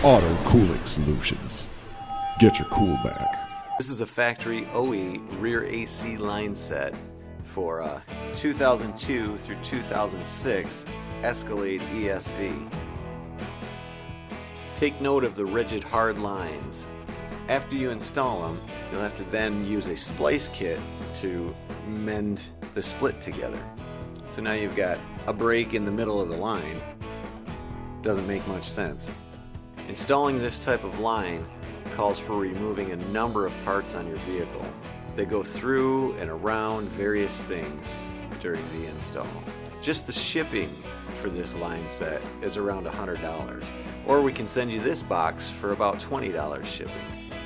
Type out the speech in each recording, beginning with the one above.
Auto Cooling Solutions. Get your cool back. This is a factory OE rear AC line set for 2002 through 2006 Escalade ESV. Take note of the rigid hard lines. After you install them, you'll have to then use a splice kit to mend the split together. So now you've got a break in the middle of the line. Doesn't make much sense. Installing this type of line calls for removing a number of parts on your vehicle. They go through and around various things during the install. Just the shipping for this line set is around $100. Or we can send you this box for about $20 shipping.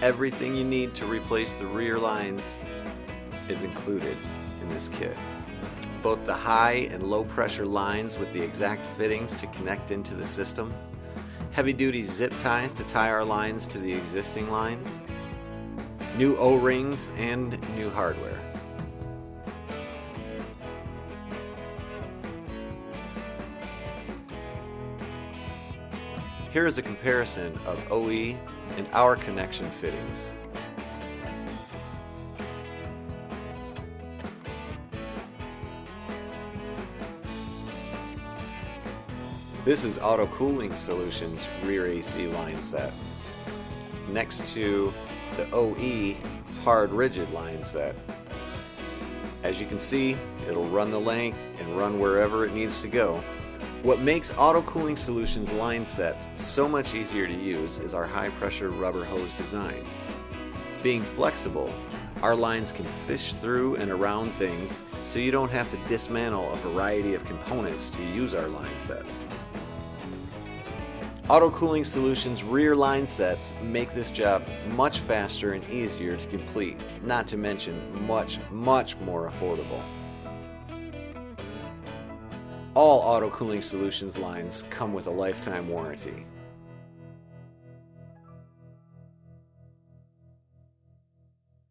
Everything you need to replace the rear lines is included in this kit. Both the high and low pressure lines with the exact fittings to connect into the system, heavy duty zip ties to tie our lines to the existing lines, new O-rings and new hardware. Here is a comparison of OE and our connection fittings. This is Auto Cooling Solutions rear AC line set next to the OE hard rigid line set. As you can see, it'll run the length and run wherever it needs to go. What makes Auto Cooling Solutions line sets so much easier to use is our high pressure rubber hose design. Being flexible, our lines can fish through and around things so you don't have to dismantle a variety of components to use our line sets. Auto Cooling Solutions rear line sets make this job much faster and easier to complete, not to mention much more affordable. All Auto Cooling Solutions lines come with a lifetime warranty.